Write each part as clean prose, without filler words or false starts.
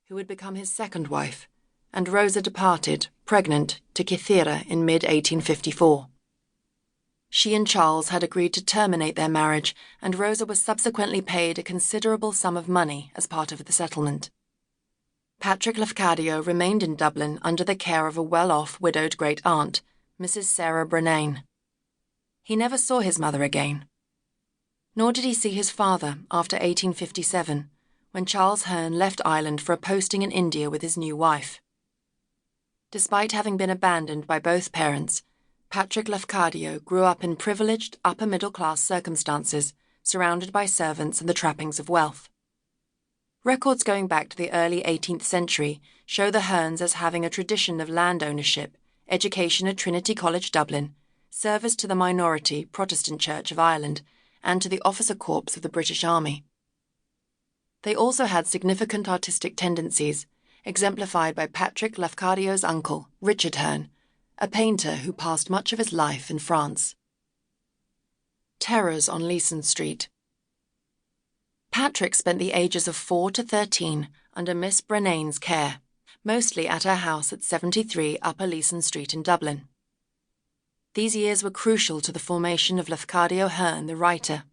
who would become his second wife, and Rosa departed, pregnant, to Kithira in mid-1854. She and Charles had agreed to terminate their marriage, and Rosa was subsequently paid a considerable sum of money as part of the settlement. Patrick Lafcadio remained in Dublin under the care of a well-off widowed great-aunt, Mrs. Sarah Brennan. He never saw his mother again. Nor did he see his father after 1857, when Charles Hearn left Ireland for a posting in India with his new wife. Despite having been abandoned by both parents, Patrick Lafcadio grew up in privileged upper-middle-class circumstances, surrounded by servants and the trappings of wealth. Records going back to the early 18th century show the Hearns as having a tradition of land ownership, education at Trinity College Dublin, service to the minority Protestant Church of Ireland, and to the officer corps of the British Army. They also had significant artistic tendencies, exemplified by Patrick Lafcadio's uncle, Richard Hearn, a painter who passed much of his life in France. Terrors on Leeson Street. Patrick spent the ages of 4 to 13 under Miss Brennan's care, mostly at her house at 73 Upper Leeson Street in Dublin. These years were crucial to the formation of Lafcadio Hearn, the writer.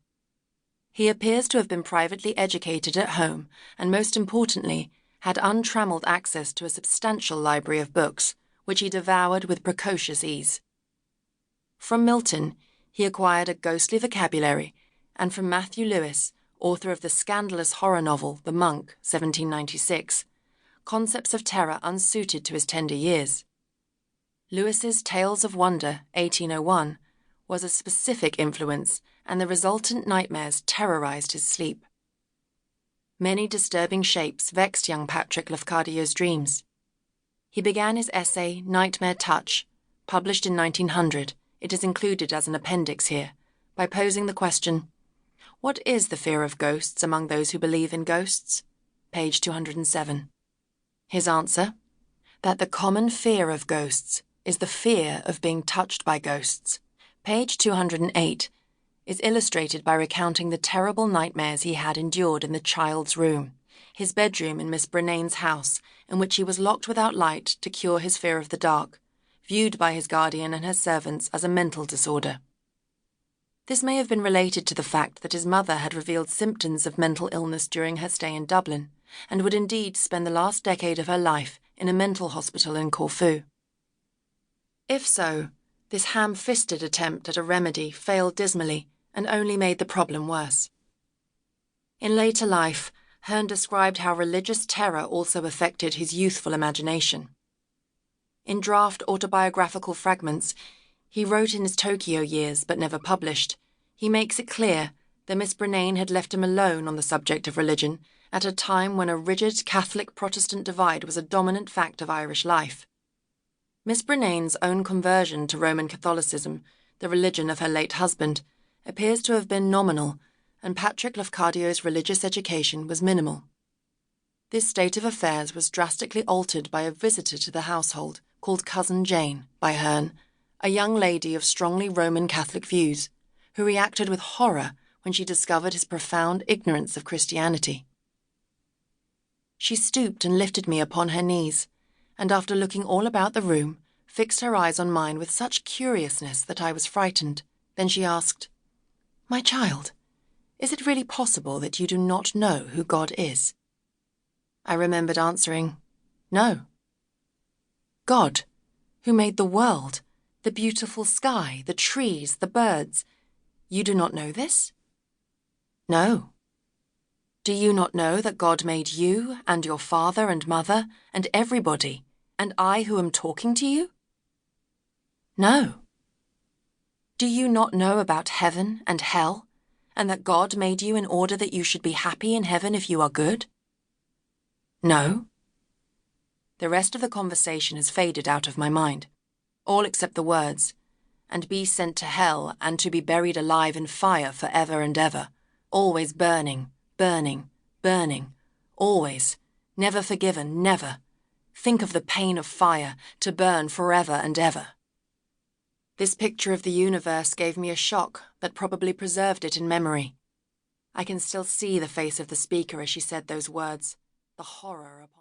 He appears to have been privately educated at home and, most importantly, had untrammelled access to a substantial library of books, which he devoured with precocious ease. From Milton, he acquired a ghostly vocabulary, and from Matthew Lewis, author of the scandalous horror novel The Monk, 1796, concepts of terror unsuited to his tender years. Lewis's Tales of Wonder, 1801, was a specific influence, and the resultant nightmares terrorized his sleep. Many disturbing shapes vexed young Patrick Lafcadio's dreams. He began his essay Nightmare Touch, published in 1900, it is included as an appendix here, by posing the question, "What is the fear of ghosts among those who believe in ghosts?" Page 207. His answer? That the common fear of ghosts is the fear of being touched by ghosts. Page 208 is illustrated by recounting the terrible nightmares he had endured in the child's room, his bedroom in Miss Brennan's house, in which he was locked without light to cure his fear of the dark, viewed by his guardian and her servants as a mental disorder. This may have been related to the fact that his mother had revealed symptoms of mental illness during her stay in Dublin, and would indeed spend the last decade of her life in a mental hospital in Corfu. If so, this ham-fisted attempt at a remedy failed dismally and only made the problem worse. In later life, Hearn described how religious terror also affected his youthful imagination. In draft autobiographical fragments, he wrote in his Tokyo years but never published, he makes it clear that Miss Brennan had left him alone on the subject of religion at a time when a rigid Catholic-Protestant divide was a dominant fact of Irish life. Miss Brennan's own conversion to Roman Catholicism, the religion of her late husband, appears to have been nominal, and Patrick Lafcadio's religious education was minimal. This state of affairs was drastically altered by a visitor to the household called Cousin Jane by Hearn, a young lady of strongly Roman Catholic views, who reacted with horror when she discovered his profound ignorance of Christianity. She stooped and lifted me upon her knees, and after looking all about the room, fixed her eyes on mine with such curiousness that I was frightened. Then she asked, "My child, is it really possible that you do not know who God is?" I remembered answering, "No." "God, who made the world, the beautiful sky, the trees, the birds, you do not know this?" "No." "Do you not know that God made you and your father and mother and everybody, and I who am talking to you?" "No." "Do you not know about heaven and hell, and that God made you in order that you should be happy in heaven if you are good?" "No." The rest of the conversation has faded out of my mind, all except the words, "and be sent to hell and to be buried alive in fire for ever and ever, always burning, burning, burning, always, never forgiven, never. Think of the pain of fire, to burn forever and ever." This picture of the universe gave me a shock that probably preserved it in memory. I can still see the face of the speaker as she said those words, the horror upon